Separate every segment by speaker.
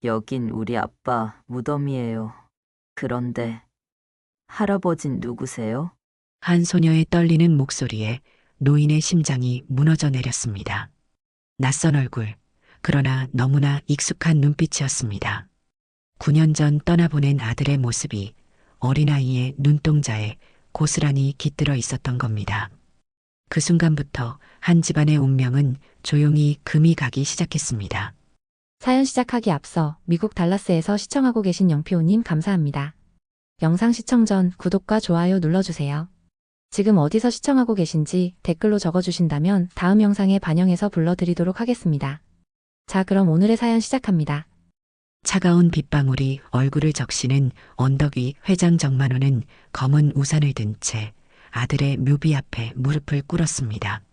Speaker 1: 여긴 우리 아빠 무덤이에요. 그런데 할아버진 누구세요?
Speaker 2: 한 소녀의 떨리는 목소리에 노인의 심장이 무너져 내렸습니다. 낯선 얼굴, 그러나 너무나 익숙한 눈빛이었습니다. 9년 전 떠나보낸 아들의 모습이 어린아이의 눈동자에 고스란히 깃들어 있었던 겁니다. 그 순간부터 한 집안의 운명은 조용히 금이 가기 시작했습니다.
Speaker 3: 사연 시작하기 앞서 미국 달라스에서 시청하고 계신 영피오님 감사합니다. 영상 시청 전 구독과 좋아요 눌러주세요. 지금 어디서 시청하고 계신지 댓글로 적어주신다면 다음 영상에 반영해서 불러드리도록 하겠습니다. 자, 그럼 오늘의 사연 시작합니다.
Speaker 2: 차가운 빗방울이 얼굴을 적시는 언덕 위 회장 정만호는 검은 우산을 든 채 아들의 묘비 앞에 무릎을 꿇었습니다.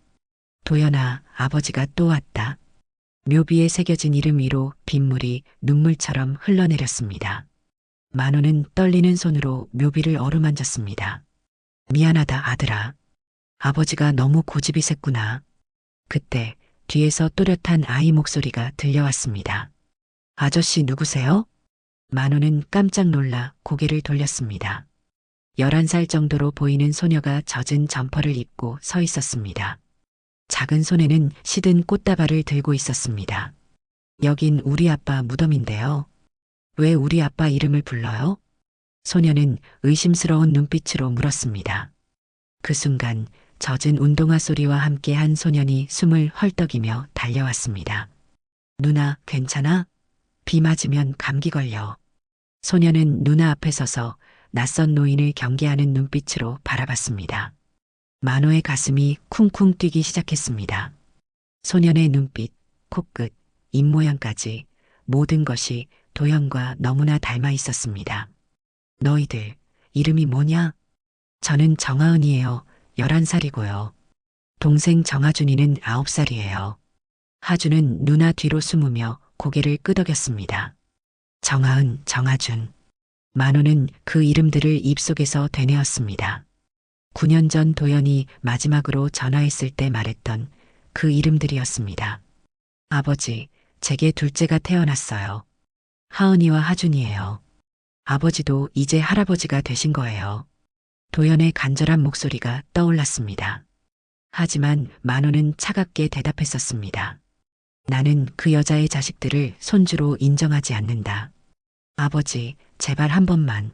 Speaker 2: 도연아, 아버지가 또 왔다. 묘비에 새겨진 이름 위로 빗물이 눈물처럼 흘러내렸습니다. 만호는 떨리는 손으로 묘비를 어루만졌습니다. 미안하다, 아들아. 아버지가 너무 고집이 셌구나. 그때 뒤에서 또렷한 아이 목소리가 들려왔습니다. 아저씨 누구세요? 만호는 깜짝 놀라 고개를 돌렸습니다. 11살 정도로 보이는 소녀가 젖은 점퍼를 입고 서 있었습니다. 작은 손에는 시든 꽃다발을 들고 있었습니다. 여긴 우리 아빠 무덤인데요. 왜 우리 아빠 이름을 불러요? 소녀는 의심스러운 눈빛으로 물었습니다. 그 순간 젖은 운동화 소리와 함께 한 소년이 숨을 헐떡이며 달려왔습니다. 누나, 괜찮아? 비 맞으면 감기 걸려. 소녀는 누나 앞에 서서 낯선 노인을 경계하는 눈빛으로 바라봤습니다. 만호의 가슴이 쿵쿵 뛰기 시작했습니다. 소년의 눈빛, 코끝, 입모양까지 모든 것이 도연과 너무나 닮아 있었습니다. 너희들, 이름이 뭐냐? 저는 정하은이에요. 11살이고요. 동생 정하준이는 9살이에요. 하준은 누나 뒤로 숨으며 고개를 끄덕였습니다. 정하은, 정하준. 만호는 그 이름들을 입속에서 되뇌었습니다. 9년 전 도연이 마지막으로 전화했을 때 말했던 그 이름들이었습니다. 아버지, 제게 둘째가 태어났어요. 하은이와 하준이에요. 아버지도 이제 할아버지가 되신 거예요. 도연의 간절한 목소리가 떠올랐습니다. 하지만 만호는 차갑게 대답했었습니다. 나는 그 여자의 자식들을 손주로 인정하지 않는다. 아버지, 제발 한 번만.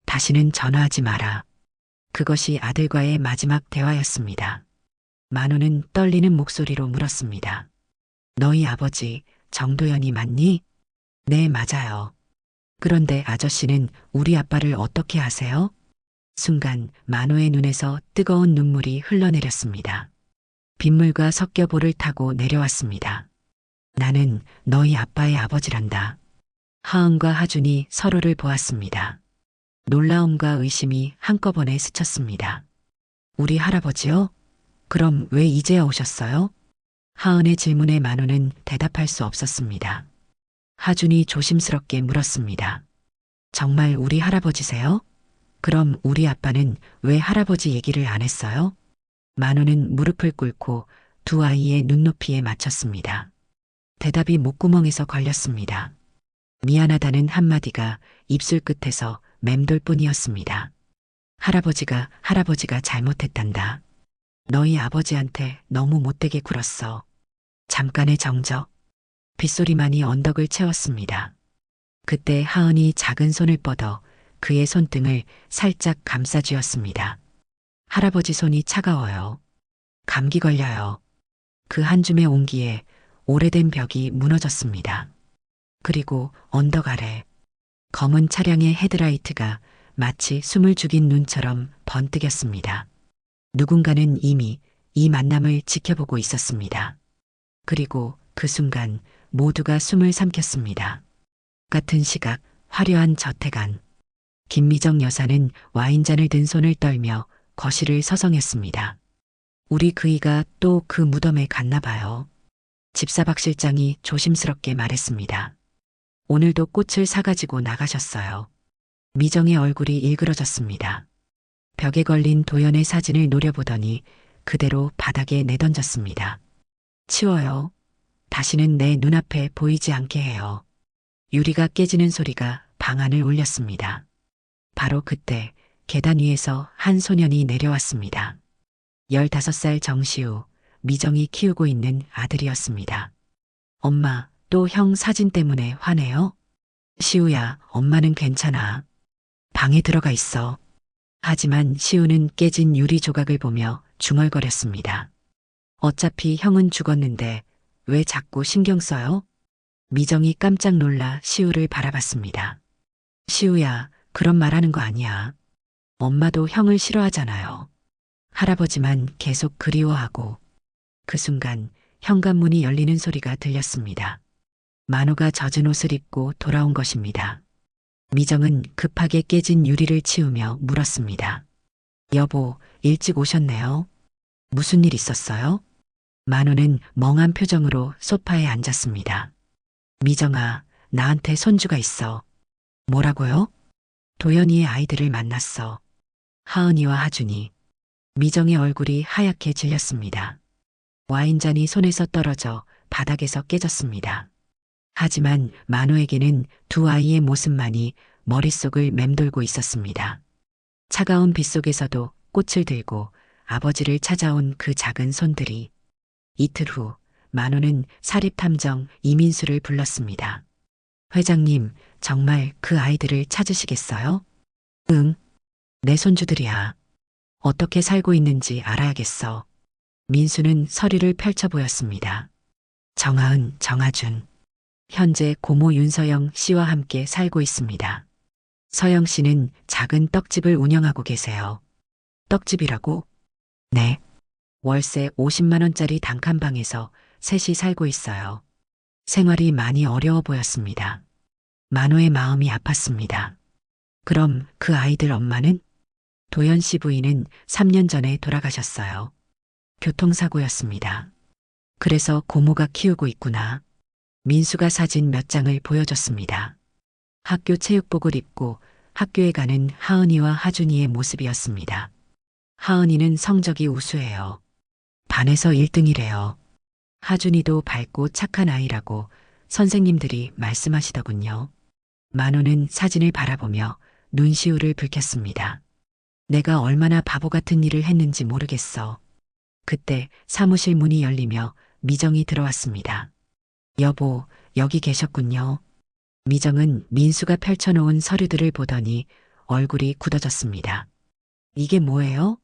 Speaker 2: 다시는 전화하지 마라. 그것이 아들과의 마지막 대화였습니다. 만호는 떨리는 목소리로 물었습니다. 너희 아버지, 정도연이 맞니? 네, 맞아요. 그런데 아저씨는 우리 아빠를 어떻게 아세요? 순간 만호의 눈에서 뜨거운 눈물이 흘러내렸습니다. 빗물과 섞여 볼을 타고 내려왔습니다. 나는 너희 아빠의 아버지란다. 하은과 하준이 서로를 보았습니다. 놀라움과 의심이 한꺼번에 스쳤습니다. 우리 할아버지요? 그럼 왜 이제야 오셨어요? 하은의 질문에 만호는 대답할 수 없었습니다. 하준이 조심스럽게 물었습니다. 정말 우리 할아버지세요? 그럼 우리 아빠는 왜 할아버지 얘기를 안 했어요? 만호는 무릎을 꿇고 두 아이의 눈높이에 맞췄습니다. 대답이 목구멍에서 걸렸습니다. 미안하다는 한마디가 입술 끝에서 맴돌 뿐이었습니다. 할아버지가 잘못했단다. 너희 아버지한테 너무 못되게 굴었어. 잠깐의 정적. 빗소리만이 언덕을 채웠습니다. 그때 하은이 작은 손을 뻗어 그의 손등을 살짝 감싸쥐었습니다. 할아버지 손이 차가워요. 감기 걸려요. 그 한 줌의 온기에 오래된 벽이 무너졌습니다. 그리고 언덕 아래 검은 차량의 헤드라이트가 마치 숨을 죽인 눈처럼 번뜩였습니다. 누군가는 이미 이 만남을 지켜보고 있었습니다. 그리고 그 순간 모두가 숨을 삼켰습니다. 같은 시각 화려한 저택 안. 김미정 여사는 와인잔을 든 손을 떨며 거실을 서성였습니다. 우리 그이가 또 그 무덤에 갔나 봐요. 집사 박 실장이 조심스럽게 말했습니다. 오늘도 꽃을 사가지고 나가셨어요. 미정의 얼굴이 일그러졌습니다. 벽에 걸린 도연의 사진을 노려보더니 그대로 바닥에 내던졌습니다. 치워요. 다시는 내 눈앞에 보이지 않게 해요. 유리가 깨지는 소리가 방 안을 울렸습니다. 바로 그때 계단 위에서 한 소년이 내려왔습니다. 15살 정시우, 미정이 키우고 있는 아들이었습니다. 엄마, 또 형 사진 때문에 화내요? 시우야, 엄마는 괜찮아. 방에 들어가 있어. 하지만 시우는 깨진 유리 조각을 보며 중얼거렸습니다. 어차피 형은 죽었는데 왜 자꾸 신경 써요? 미정이 깜짝 놀라 시우를 바라봤습니다. 시우야, 그런 말 하는 거 아니야. 엄마도 형을 싫어하잖아요. 할아버지만 계속 그리워하고. 그 순간 현관문이 열리는 소리가 들렸습니다. 만호가 젖은 옷을 입고 돌아온 것입니다. 미정은 급하게 깨진 유리를 치우며 물었습니다. 여보, 일찍 오셨네요. 무슨 일 있었어요? 만호는 멍한 표정으로 소파에 앉았습니다. 미정아, 나한테 손주가 있어. 뭐라고요? 도연이의 아이들을 만났어. 하은이와 하준이. 미정의 얼굴이 하얗게 질렸습니다. 와인잔이 손에서 떨어져 바닥에서 깨졌습니다. 하지만 만호에게는 두 아이의 모습만이 머릿속을 맴돌고 있었습니다. 차가운 빗속에서도 꽃을 들고 아버지를 찾아온 그 작은 손들이. 이틀 후 만호는 사립탐정 이민수를 불렀습니다. 회장님, 정말 그 아이들을 찾으시겠어요? 응, 내 손주들이야. 어떻게 살고 있는지 알아야겠어. 민수는 서류를 펼쳐 보였습니다. 정하은, 정하준. 현재 고모 윤서영 씨와 함께 살고 있습니다. 서영 씨는 작은 떡집을 운영하고 계세요. 떡집이라고? 네. 월세 50만 원짜리 단칸방에서 셋이 살고 있어요. 생활이 많이 어려워 보였습니다. 만호의 마음이 아팠습니다. 그럼 그 아이들 엄마는? 도연 씨 부인은 3년 전에 돌아가셨어요. 교통사고였습니다. 그래서 고모가 키우고 있구나. 민수가 사진 몇 장을 보여줬습니다. 학교 체육복을 입고 학교에 가는 하은이와 하준이의 모습이었습니다. 하은이는 성적이 우수해요. 반에서 1등이래요. 하준이도 밝고 착한 아이라고 선생님들이 말씀하시더군요. 만호는 사진을 바라보며 눈시울을 붉혔습니다. 내가 얼마나 바보 같은 일을 했는지 모르겠어. 그때 사무실 문이 열리며 미정이 들어왔습니다. 여보, 여기 계셨군요. 미정은 민수가 펼쳐놓은 서류들을 보더니 얼굴이 굳어졌습니다. 이게 뭐예요?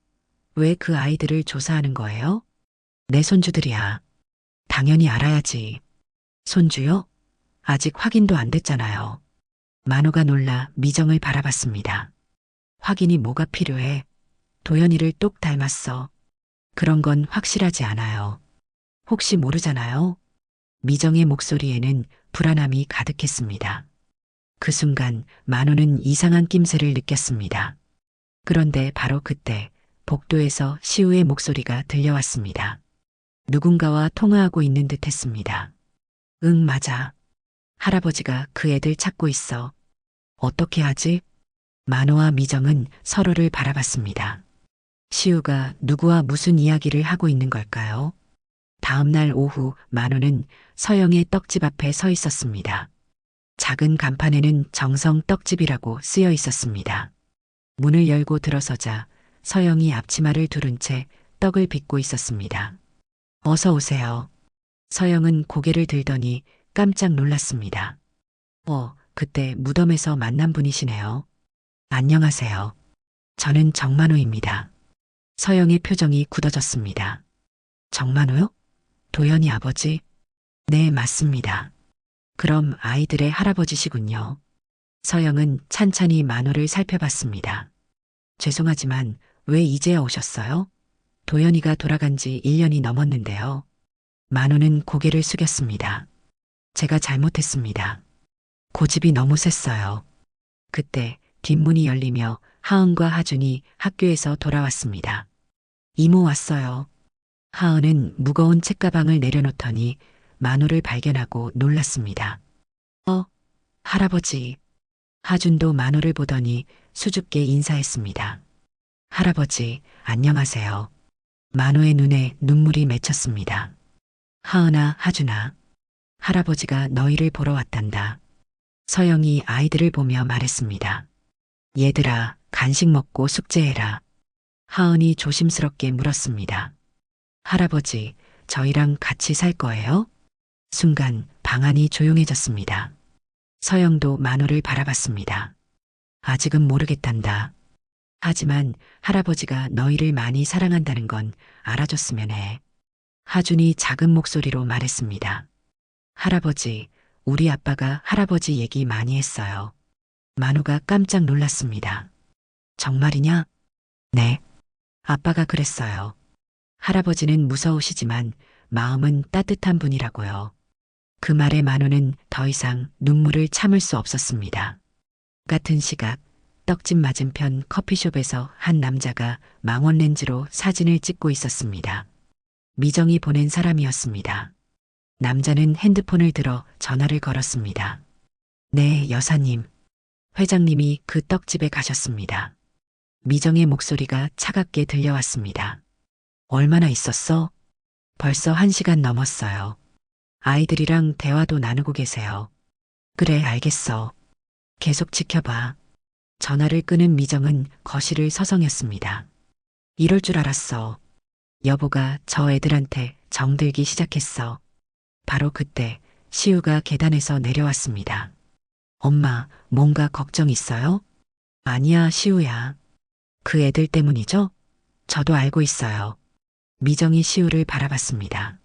Speaker 2: 왜 그 아이들을 조사하는 거예요? 내 손주들이야. 당연히 알아야지. 손주요? 아직 확인도 안 됐잖아요. 만호가 놀라 미정을 바라봤습니다. 확인이 뭐가 필요해? 도연이를 똑 닮았어. 그런 건 확실하지 않아요. 혹시 모르잖아요. 미정의 목소리에는 불안함이 가득했습니다. 그 순간 만호는 이상한 낌새를 느꼈습니다. 그런데 바로 그때 복도에서 시우의 목소리가 들려왔습니다. 누군가와 통화하고 있는 듯 했습니다. 응, 맞아. 할아버지가 그 애들 찾고 있어. 어떻게 하지? 만호와 미정은 서로를 바라봤습니다. 시우가 누구와 무슨 이야기를 하고 있는 걸까요? 다음 날 오후 만호는 서영의 떡집 앞에 서 있었습니다. 작은 간판에는 정성 떡집이라고 쓰여 있었습니다. 문을 열고 들어서자 서영이 앞치마를 두른 채 떡을 빚고 있었습니다. 어서 오세요. 서영은 고개를 들더니 깜짝 놀랐습니다. 그때 무덤에서 만난 분이시네요. 안녕하세요. 저는 정만호입니다. 서영의 표정이 굳어졌습니다. 정만호요? 도연이 아버지? 네, 맞습니다. 그럼 아이들의 할아버지시군요. 서영은 찬찬히 만호를 살펴봤습니다. 죄송하지만 왜 이제야 오셨어요? 도연이가 돌아간 지 1년이 넘었는데요. 만호는 고개를 숙였습니다. 제가 잘못했습니다. 고집이 너무 셌어요. 그때 뒷문이 열리며 하은과 하준이 학교에서 돌아왔습니다. 이모 왔어요. 하은은 무거운 책가방을 내려놓더니 만호를 발견하고 놀랐습니다. 할아버지. 하준도 만호를 보더니 수줍게 인사했습니다. 할아버지, 안녕하세요. 만호의 눈에 눈물이 맺혔습니다. 하은아, 하준아. 할아버지가 너희를 보러 왔단다. 서영이 아이들을 보며 말했습니다. 얘들아, 간식 먹고 숙제해라. 하은이 조심스럽게 물었습니다. 할아버지, 저희랑 같이 살 거예요? 순간 방 안이 조용해졌습니다. 서영도 만호를 바라봤습니다. 아직은 모르겠단다. 하지만 할아버지가 너희를 많이 사랑한다는 건 알아줬으면 해. 하준이 작은 목소리로 말했습니다. 할아버지, 우리 아빠가 할아버지 얘기 많이 했어요. 만호가 깜짝 놀랐습니다. 정말이냐? 네. 아빠가 그랬어요. 할아버지는 무서우시지만 마음은 따뜻한 분이라고요. 그 말에 만호는 더 이상 눈물을 참을 수 없었습니다. 같은 시각 떡집 맞은편 커피숍에서 한 남자가 망원 렌즈로 사진을 찍고 있었습니다. 미정이 보낸 사람이었습니다. 남자는 핸드폰을 들어 전화를 걸었습니다. 네, 여사님. 회장님이 그 떡집에 가셨습니다. 미정의 목소리가 차갑게 들려왔습니다. 얼마나 있었어? 벌써 1시간 넘었어요. 아이들이랑 대화도 나누고 계세요. 그래, 알겠어. 계속 지켜봐. 전화를 끊은 미정은 거실을 서성였습니다. 이럴 줄 알았어. 여보가 저 애들한테 정들기 시작했어. 바로 그때 시우가 계단에서 내려왔습니다. 엄마, 뭔가 걱정 있어요? 아니야, 시우야. 그 애들 때문이죠? 저도 알고 있어요. 미정이 시우를 바라봤습니다.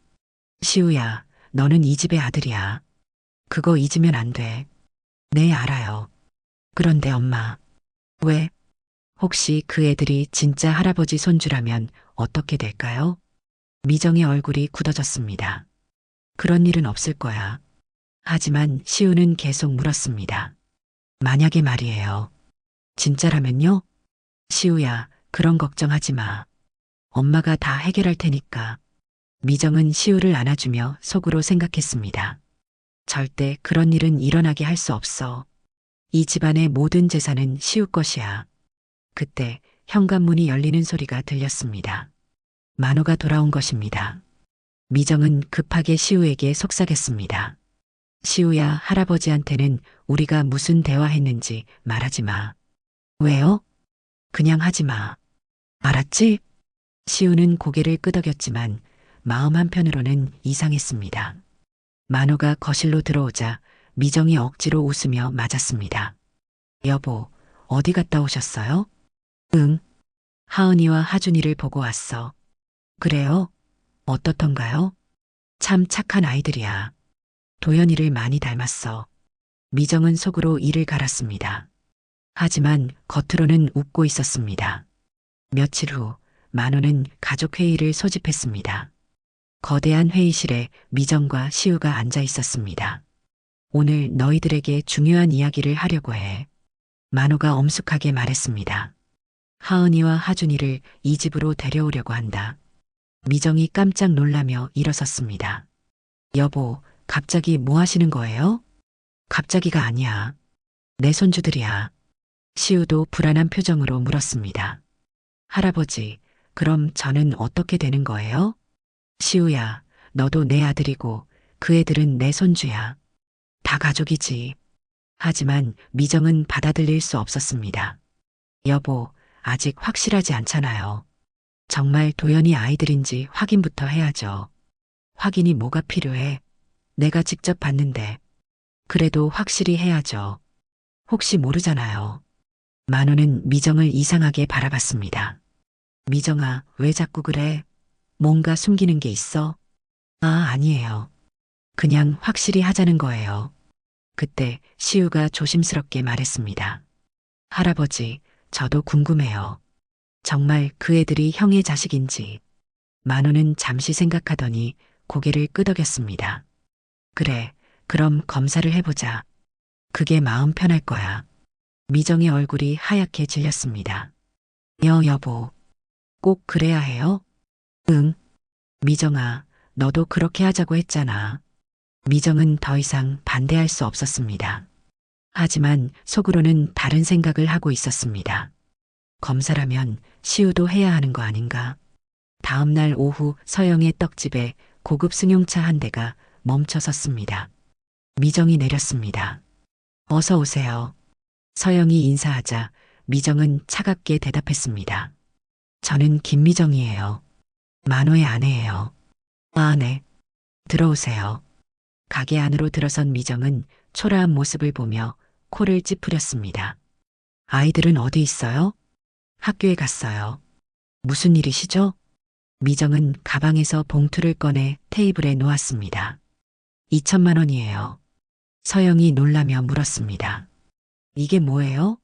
Speaker 2: 시우야, 너는 이 집의 아들이야. 그거 잊으면 안 돼. 네, 알아요. 그런데 엄마. 왜? 혹시 그 애들이 진짜 할아버지 손주라면 어떻게 될까요? 미정의 얼굴이 굳어졌습니다. 그런 일은 없을 거야. 하지만 시우는 계속 물었습니다. 만약에 말이에요. 진짜라면요? 시우야, 그런 걱정하지 마. 엄마가 다 해결할 테니까. 미정은 시우를 안아주며 속으로 생각했습니다. 절대 그런 일은 일어나게 할 수 없어. 이 집안의 모든 재산은 시우 것이야. 그때 현관문이 열리는 소리가 들렸습니다. 만호가 돌아온 것입니다. 미정은 급하게 시우에게 속삭였습니다. 시우야, 할아버지한테는 우리가 무슨 대화했는지 말하지 마. 왜요? 그냥 하지 마. 알았지? 시우는 고개를 끄덕였지만 마음 한편으로는 이상했습니다. 만호가 거실로 들어오자 미정이 억지로 웃으며 맞았습니다. 여보, 어디 갔다 오셨어요? 응. 하은이와 하준이를 보고 왔어. 그래요? 어떻던가요? 참 착한 아이들이야. 도연이를 많이 닮았어. 미정은 속으로 이를 갈았습니다. 하지만 겉으로는 웃고 있었습니다. 며칠 후 만호는 가족회의를 소집했습니다. 거대한 회의실에 미정과 시우가 앉아 있었습니다. 오늘 너희들에게 중요한 이야기를 하려고 해. 만호가 엄숙하게 말했습니다. 하은이와 하준이를 이 집으로 데려오려고 한다. 미정이 깜짝 놀라며 일어섰습니다. 여보, 갑자기 뭐 하시는 거예요? 갑자기가 아니야. 내 손주들이야. 시우도 불안한 표정으로 물었습니다. 할아버지, 그럼 저는 어떻게 되는 거예요? 시우야, 너도 내 아들이고 그 애들은 내 손주야. 다 가족이지. 하지만 미정은 받아들일 수 없었습니다. 여보, 아직 확실하지 않잖아요. 정말 도연이 아이들인지 확인부터 해야죠. 확인이 뭐가 필요해? 내가 직접 봤는데. 그래도 확실히 해야죠. 혹시 모르잖아요. 만호는 미정을 이상하게 바라봤습니다. 미정아, 왜 자꾸 그래? 뭔가 숨기는 게 있어? 아, 아니에요. 그냥 확실히 하자는 거예요. 그때 시우가 조심스럽게 말했습니다. 할아버지, 저도 궁금해요. 정말 그 애들이 형의 자식인지. 만호는 잠시 생각하더니 고개를 끄덕였습니다. 그래, 그럼 검사를 해보자. 그게 마음 편할 거야. 미정의 얼굴이 하얗게 질렸습니다. 여보, 꼭 그래야 해요? 응. 미정아, 너도 그렇게 하자고 했잖아. 미정은 더 이상 반대할 수 없었습니다. 하지만 속으로는 다른 생각을 하고 있었습니다. 검사라면 시우도 해야 하는 거 아닌가? 다음 날 오후 서영의 떡집에 고급 승용차 한 대가 멈춰 섰습니다. 미정이 내렸습니다. 어서 오세요. 서영이 인사하자 미정은 차갑게 대답했습니다. 저는 김미정이에요. 만호의 아내예요. 아, 네. 들어오세요. 가게 안으로 들어선 미정은 초라한 모습을 보며 코를 찌푸렸습니다. 아이들은 어디 있어요? 학교에 갔어요. 무슨 일이시죠? 미정은 가방에서 봉투를 꺼내 테이블에 놓았습니다. 2천만 원이에요. 서영이 놀라며 물었습니다. 이게 뭐예요?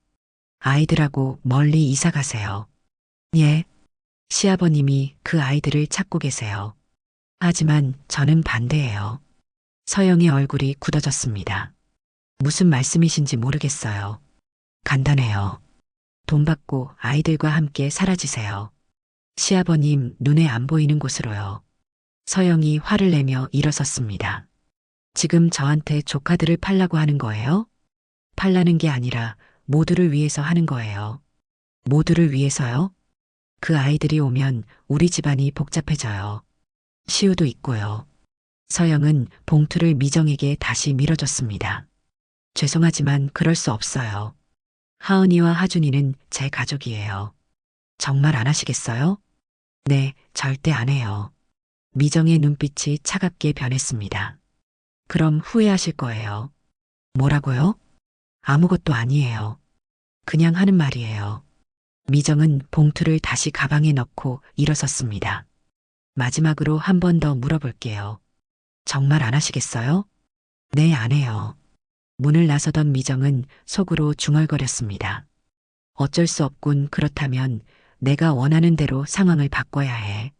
Speaker 2: 아이들하고 멀리 이사 가세요. 예. 시아버님이 그 아이들을 찾고 계세요. 하지만 저는 반대예요. 서영의 얼굴이 굳어졌습니다. 무슨 말씀이신지 모르겠어요. 간단해요. 돈 받고 아이들과 함께 사라지세요. 시아버님 눈에 안 보이는 곳으로요. 서영이 화를 내며 일어섰습니다. 지금 저한테 조카들을 팔라고 하는 거예요? 팔라는 게 아니라 모두를 위해서 하는 거예요. 모두를 위해서요? 그 아이들이 오면 우리 집안이 복잡해져요. 시우도 있고요. 서영은 봉투를 미정에게 다시 밀어줬습니다. 죄송하지만 그럴 수 없어요. 하은이와 하준이는 제 가족이에요. 정말 안 하시겠어요? 네, 절대 안 해요. 미정의 눈빛이 차갑게 변했습니다. 그럼 후회하실 거예요. 뭐라고요? 아무것도 아니에요. 그냥 하는 말이에요. 미정은 봉투를 다시 가방에 넣고 일어섰습니다. 마지막으로 한 번 더 물어볼게요. 정말 안 하시겠어요? 네, 안 해요. 문을 나서던 미정은 속으로 중얼거렸습니다. 어쩔 수 없군. 그렇다면 내가 원하는 대로 상황을 바꿔야 해.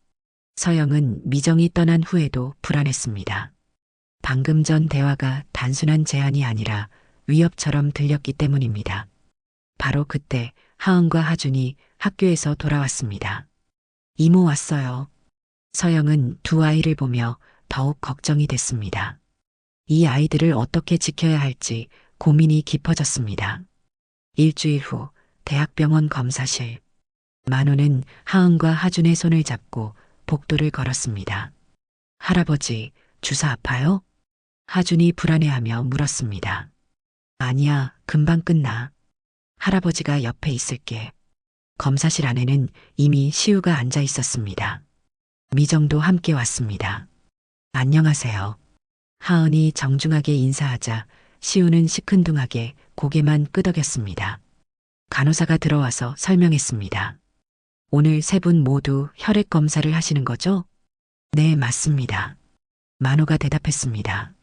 Speaker 2: 서영은 미정이 떠난 후에도 불안했습니다. 방금 전 대화가 단순한 제안이 아니라 위협처럼 들렸기 때문입니다. 바로 그때 하은과 하준이 학교에서 돌아왔습니다. 이모 왔어요. 서영은 두 아이를 보며 더욱 걱정이 됐습니다. 이 아이들을 어떻게 지켜야 할지 고민이 깊어졌습니다. 일주일 후 대학병원 검사실. 만호는 하은과 하준의 손을 잡고 복도를 걸었습니다. 할아버지, 주사 아파요? 하준이 불안해하며 물었습니다. 아니야, 금방 끝나. 할아버지가 옆에 있을게. 검사실 안에는 이미 시우가 앉아 있었습니다. 미정도 함께 왔습니다. 안녕하세요. 하은이 정중하게 인사하자 시우는 시큰둥하게 고개만 끄덕였습니다. 간호사가 들어와서 설명했습니다. 오늘 세 분 모두 혈액 검사를 하시는 거죠? 네, 맞습니다. 만호가 대답했습니다.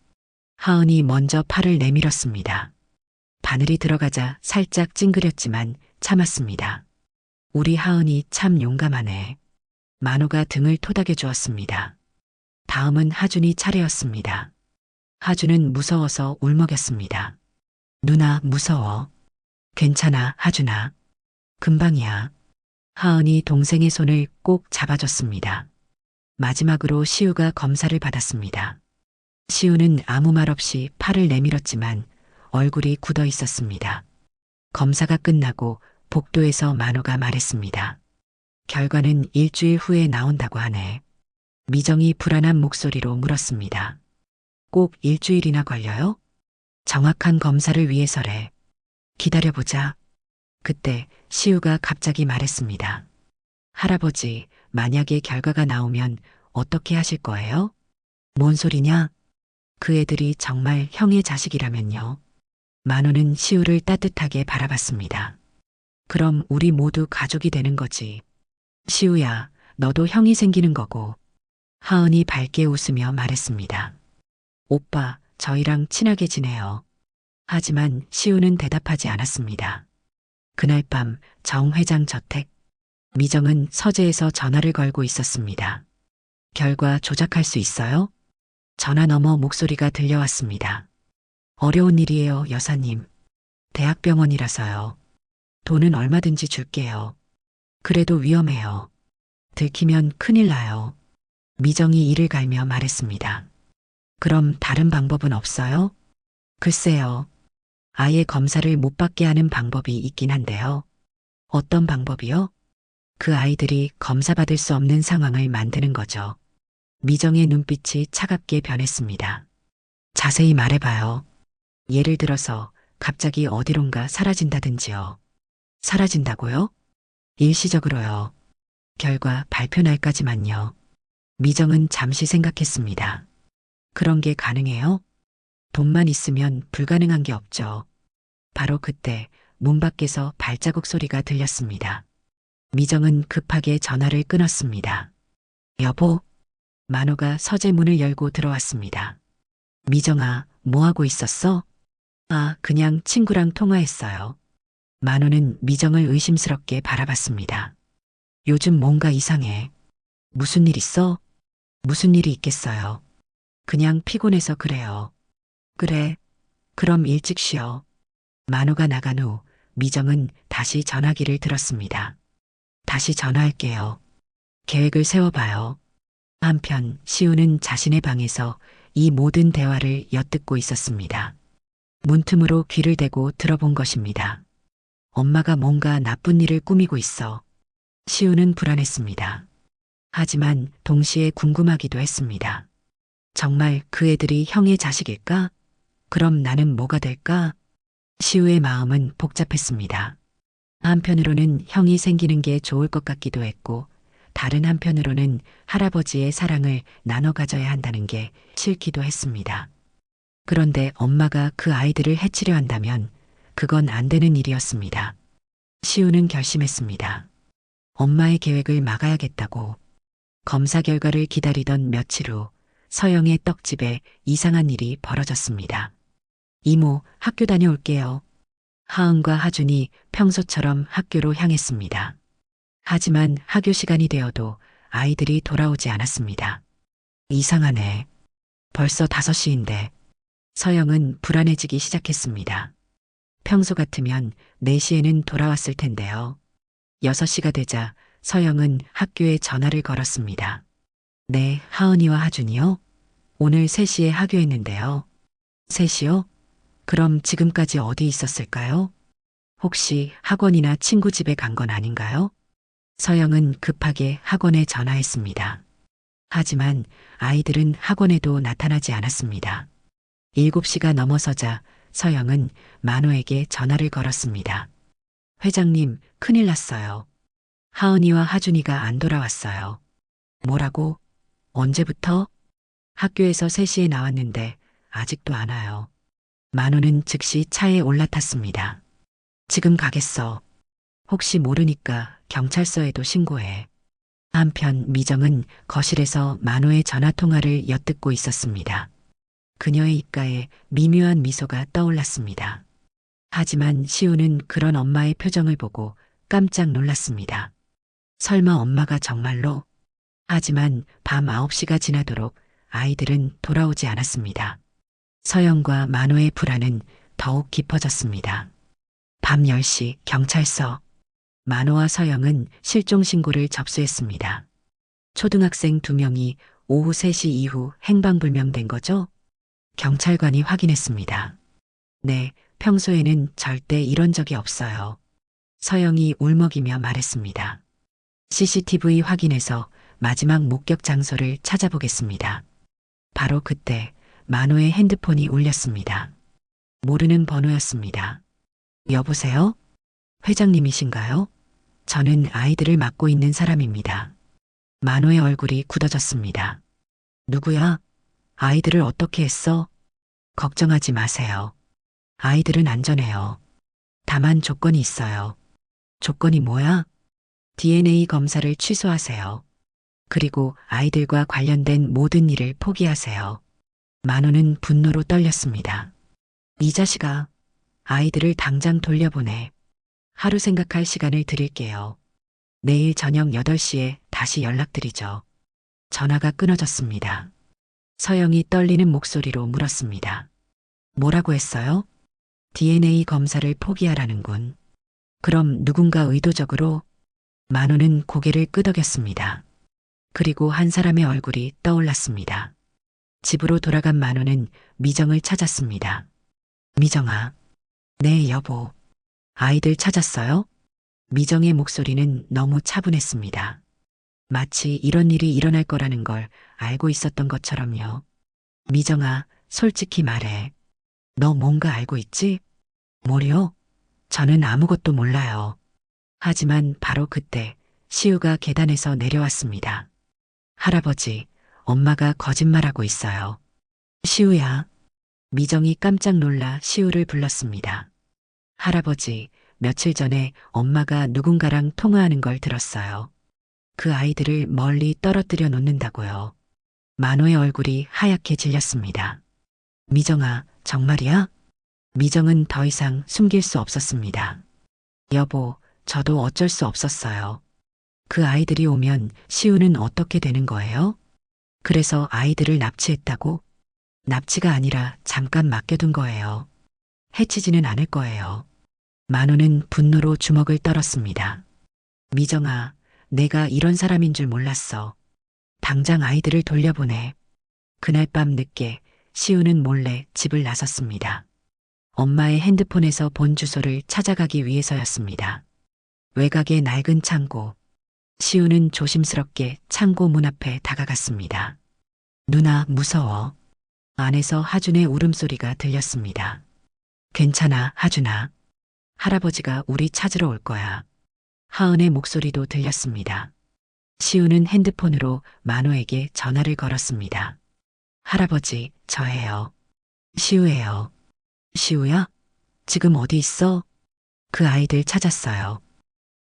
Speaker 2: 하은이 먼저 팔을 내밀었습니다. 바늘이 들어가자 살짝 찡그렸지만 참았습니다. 우리 하은이 참 용감하네. 만호가 등을 토닥여 주었습니다. 다음은 하준이 차례였습니다. 하준은 무서워서 울먹였습니다. 누나, 무서워. 괜찮아, 하준아. 금방이야. 하은이 동생의 손을 꼭 잡아줬습니다. 마지막으로 시우가 검사를 받았습니다. 시우는 아무 말 없이 팔을 내밀었지만 얼굴이 굳어 있었습니다. 검사가 끝나고 복도에서 만호가 말했습니다. 결과는 일주일 후에 나온다고 하네. 미정이 불안한 목소리로 물었습니다. 꼭 일주일이나 걸려요? 정확한 검사를 위해서래. 기다려보자. 그때 시우가 갑자기 말했습니다. 할아버지, 만약에 결과가 나오면 어떻게 하실 거예요? 뭔 소리냐? 그 애들이 정말 형의 자식이라면요. 만호는 시우를 따뜻하게 바라봤습니다. 그럼 우리 모두 가족이 되는 거지. 시우야, 너도 형이 생기는 거고. 하은이 밝게 웃으며 말했습니다. 오빠, 저희랑 친하게 지내요. 하지만 시우는 대답하지 않았습니다. 그날 밤 정 회장 저택. 미정은 서재에서 전화를 걸고 있었습니다. 결과 조작할 수 있어요? 전화 너머 목소리가 들려왔습니다. 어려운 일이에요, 여사님. 대학병원이라서요. 돈은 얼마든지 줄게요. 그래도 위험해요. 들키면 큰일 나요. 미정이 이를 갈며 말했습니다. 그럼 다른 방법은 없어요? 글쎄요. 아예 검사를 못 받게 하는 방법이 있긴 한데요. 어떤 방법이요? 그 아이들이 검사받을 수 없는 상황을 만드는 거죠. 미정의 눈빛이 차갑게 변했습니다. 자세히 말해봐요. 예를 들어서 갑자기 어디론가 사라진다든지요. 사라진다고요? 일시적으로요. 결과 발표 날까지만요. 미정은 잠시 생각했습니다. 그런 게 가능해요? 돈만 있으면 불가능한 게 없죠. 바로 그때 문 밖에서 발자국 소리가 들렸습니다. 미정은 급하게 전화를 끊었습니다. 여보, 만호가 서재 문을 열고 들어왔습니다. 미정아, 뭐 하고 있었어? 아, 그냥 친구랑 통화했어요. 만호는 미정을 의심스럽게 바라봤습니다. 요즘 뭔가 이상해. 무슨 일 있어? 무슨 일이 있겠어요. 그냥 피곤해서 그래요. 그래, 그럼 일찍 쉬어. 만호가 나간 후 미정은 다시 전화기를 들었습니다. 다시 전화할게요. 계획을 세워봐요. 한편 시우는 자신의 방에서 이 모든 대화를 엿듣고 있었습니다. 문틈으로 귀를 대고 들어본 것입니다. 엄마가 뭔가 나쁜 일을 꾸미고 있어. 시우는 불안했습니다. 하지만 동시에 궁금하기도 했습니다. 정말 그 애들이 형의 자식일까? 그럼 나는 뭐가 될까? 시우의 마음은 복잡했습니다. 한편으로는 형이 생기는 게 좋을 것 같기도 했고, 다른 한편으로는 할아버지의 사랑을 나눠 가져야 한다는 게 싫기도 했습니다. 그런데 엄마가 그 아이들을 해치려 한다면 그건 안 되는 일이었습니다. 시우는 결심했습니다. 엄마의 계획을 막아야겠다고. 검사 결과를 기다리던 며칠 후 서영의 떡집에 이상한 일이 벌어졌습니다. 이모, 학교 다녀올게요. 하은과 하준이 평소처럼 학교로 향했습니다. 하지만 학교 시간이 되어도 아이들이 돌아오지 않았습니다. 이상하네. 벌써 5시인데. 서영은 불안해지기 시작했습니다. 평소 같으면 4시에는 돌아왔을 텐데요. 6시가 되자 서영은 학교에 전화를 걸었습니다. 네, 하은이와 하준이요? 오늘 3시에 하교했는데요. 3시요? 그럼 지금까지 어디 있었을까요? 혹시 학원이나 친구 집에 간 건 아닌가요? 서영은 급하게 학원에 전화했습니다. 하지만 아이들은 학원에도 나타나지 않았습니다. 7시가 넘어서자 서영은 만호에게 전화를 걸었습니다. 회장님, 큰일 났어요. 하은이와 하준이가 안 돌아왔어요. 뭐라고? 언제부터? 학교에서 3시에 나왔는데 아직도 안 와요. 만호는 즉시 차에 올라탔습니다. 지금 가겠어. 혹시 모르니까 경찰서에도 신고해. 한편 미정은 거실에서 만호의 전화 통화를 엿듣고 있었습니다. 그녀의 입가에 미묘한 미소가 떠올랐습니다. 하지만 시우는 그런 엄마의 표정을 보고 깜짝 놀랐습니다. 설마 엄마가 정말로? 하지만 밤 9시가 지나도록 아이들은 돌아오지 않았습니다. 서영과 만호의 불안은 더욱 깊어졌습니다. 밤 10시 경찰서. 만호와 서영은 실종 신고를 접수했습니다. 초등학생 2명이 오후 3시 이후 행방불명된 거죠? 경찰관이 확인했습니다. 네, 평소에는 절대 이런 적이 없어요. 서영이 울먹이며 말했습니다. CCTV 확인해서 마지막 목격 장소를 찾아보겠습니다. 바로 그때 만호의 핸드폰이 울렸습니다. 모르는 번호였습니다. 여보세요? 회장님이신가요? 저는 아이들을 맡고 있는 사람입니다. 만호의 얼굴이 굳어졌습니다. 누구야? 아이들을 어떻게 했어? 걱정하지 마세요. 아이들은 안전해요. 다만 조건이 있어요. 조건이 뭐야? DNA 검사를 취소하세요. 그리고 아이들과 관련된 모든 일을 포기하세요. 만호는 분노로 떨렸습니다. 이 자식아, 아이들을 당장 돌려보내. 하루 생각할 시간을 드릴게요. 내일 저녁 8시에 다시 연락드리죠. 전화가 끊어졌습니다. 서영이 떨리는 목소리로 물었습니다. 뭐라고 했어요? DNA 검사를 포기하라는군. 그럼 누군가 의도적으로? 만호는 고개를 끄덕였습니다. 그리고 한 사람의 얼굴이 떠올랐습니다. 집으로 돌아간 만호는 미정을 찾았습니다. 미정아. 네, 여보. 아이들 찾았어요? 미정의 목소리는 너무 차분했습니다. 마치 이런 일이 일어날 거라는 걸 알고 있었던 것처럼요. 미정아, 솔직히 말해. 너 뭔가 알고 있지? 뭐요? 저는 아무것도 몰라요. 하지만 바로 그때 시우가 계단에서 내려왔습니다. 할아버지, 엄마가 거짓말하고 있어요. 시우야. 미정이 깜짝 놀라 시우를 불렀습니다. 할아버지, 며칠 전에 엄마가 누군가랑 통화하는 걸 들었어요. 그 아이들을 멀리 떨어뜨려 놓는다고요. 만호의 얼굴이 하얗게 질렸습니다. 미정아, 정말이야? 미정은 더 이상 숨길 수 없었습니다. 여보, 저도 어쩔 수 없었어요. 그 아이들이 오면 시우는 어떻게 되는 거예요? 그래서 아이들을 납치했다고? 납치가 아니라 잠깐 맡겨둔 거예요. 해치지는 않을 거예요. 만호는 분노로 주먹을 떨었습니다. 미정아, 내가 이런 사람인 줄 몰랐어. 당장 아이들을 돌려보내. 그날 밤 늦게 시우는 몰래 집을 나섰습니다. 엄마의 핸드폰에서 본 주소를 찾아가기 위해서였습니다. 외곽의 낡은 창고. 시우는 조심스럽게 창고 문 앞에 다가갔습니다. 누나, 무서워. 안에서 하준의 울음소리가 들렸습니다. 괜찮아, 하준아. 할아버지가 우리 찾으러 올 거야. 하은의 목소리도 들렸습니다. 시우는 핸드폰으로 만호에게 전화를 걸었습니다. 할아버지, 저예요. 시우예요. 시우야? 지금 어디 있어? 그 아이들 찾았어요.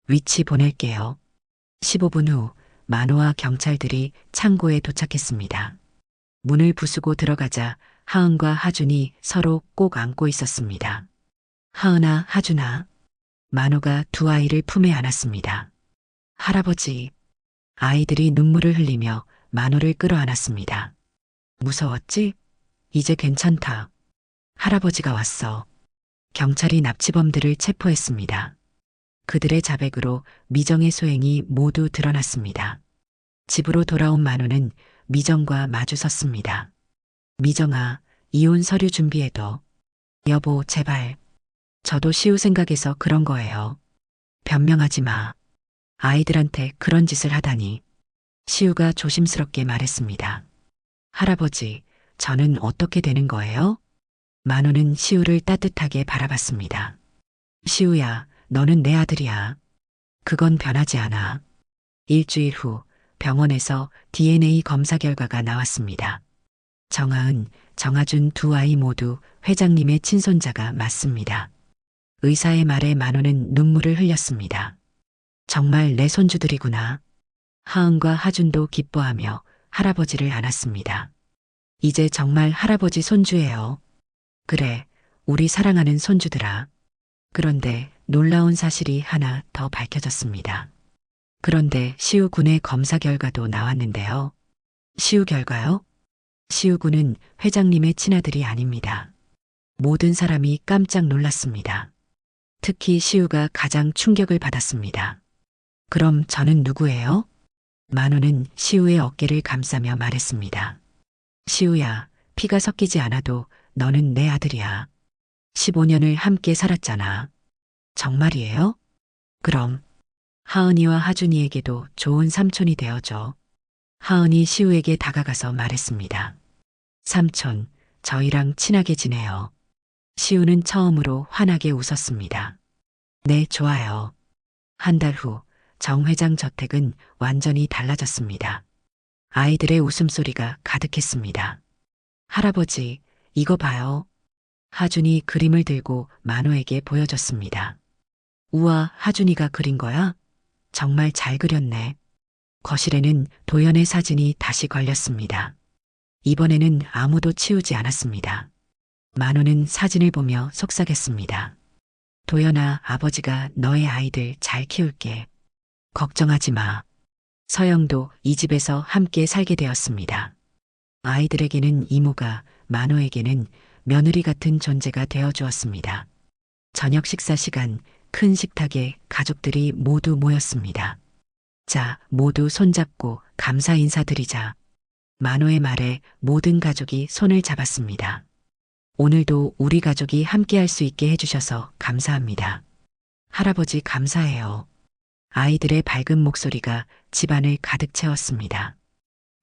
Speaker 2: 위치 보낼게요. 15분 후 만호와 경찰들이 창고에 도착했습니다. 문을 부수고 들어가자 하은과 하준이 서로 꼭 안고 있었습니다. 하은아, 하준아. 만호가 두 아이를 품에 안았습니다. 할아버지. 아이들이 눈물을 흘리며 만호를 끌어안았습니다. 무서웠지? 이제 괜찮다. 할아버지가 왔어. 경찰이 납치범들을 체포했습니다. 그들의 자백으로 미정의 소행이 모두 드러났습니다. 집으로 돌아온 만호는 미정과 마주섰습니다. 미정아, 이혼 서류 준비해둬. 여보, 제발. 저도 시우 생각해서 그런 거예요. 변명하지 마. 아이들한테 그런 짓을 하다니. 시우가 조심스럽게 말했습니다. 할아버지, 저는 어떻게 되는 거예요? 만호는 시우를 따뜻하게 바라봤습니다. 시우야, 너는 내 아들이야. 그건 변하지 않아. 일주일 후 병원에서 DNA 검사 결과가 나왔습니다. 정하은, 정하준 두 아이 모두 회장님의 친손자가 맞습니다. 의사의 말에 만호는 눈물을 흘렸습니다. 정말 내 손주들이구나. 하은과 하준도 기뻐하며 할아버지를 안았습니다. 이제 정말 할아버지 손주예요. 그래, 우리 사랑하는 손주들아. 그런데 놀라운 사실이 하나 더 밝혀졌습니다. 그런데 시우 군의 검사 결과도 나왔는데요. 시우 결과요? 시우 군은 회장님의 친아들이 아닙니다. 모든 사람이 깜짝 놀랐습니다. 특히 시우가 가장 충격을 받았습니다. 그럼 저는 누구예요? 만호는 시우의 어깨를 감싸며 말했습니다. 시우야, 피가 섞이지 않아도 너는 내 아들이야. 15년을 함께 살았잖아. 정말이에요? 그럼 하은이와 하준이에게도 좋은 삼촌이 되어줘. 하은이 시우에게 다가가서 말했습니다. 삼촌, 저희랑 친하게 지내요. 시우는 처음으로 환하게 웃었습니다. 네, 좋아요. 한 달 후 정 회장 저택은 완전히 달라졌습니다. 아이들의 웃음소리가 가득했습니다. 할아버지, 이거 봐요. 하준이 그림을 들고 만호에게 보여줬습니다. 우와, 하준이가 그린 거야? 정말 잘 그렸네. 거실에는 도연의 사진이 다시 걸렸습니다. 이번에는 아무도 치우지 않았습니다. 만호는 사진을 보며 속삭였습니다. 도연아, 아버지가 너의 아이들 잘 키울게. 걱정하지 마. 서영도 이 집에서 함께 살게 되었습니다. 아이들에게는 이모가, 만호에게는 며느리 같은 존재가 되어 주었습니다. 저녁 식사 시간, 큰 식탁에 가족들이 모두 모였습니다. 자, 모두 손잡고 감사 인사드리자. 만호의 말에 모든 가족이 손을 잡았습니다. 오늘도 우리 가족이 함께 할 수 있게 해주셔서 감사합니다. 할아버지 감사해요. 아이들의 밝은 목소리가 집안을 가득 채웠습니다.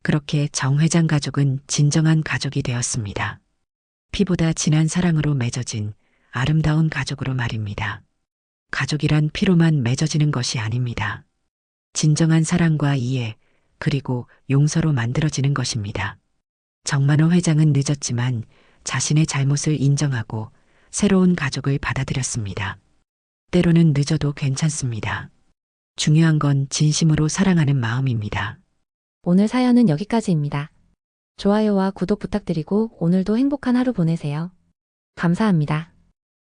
Speaker 2: 그렇게 정 회장 가족은 진정한 가족이 되었습니다. 피보다 진한 사랑으로 맺어진 아름다운 가족으로 말입니다. 가족이란 피로만 맺어지는 것이 아닙니다. 진정한 사랑과 이해, 그리고 용서로 만들어지는 것입니다. 정만호 회장은 늦었지만 자신의 잘못을 인정하고 새로운 가족을 받아들였습니다. 때로는 늦어도 괜찮습니다. 중요한 건 진심으로 사랑하는 마음입니다.
Speaker 3: 오늘 사연은 여기까지입니다. 좋아요와 구독 부탁드리고 오늘도 행복한 하루 보내세요. 감사합니다.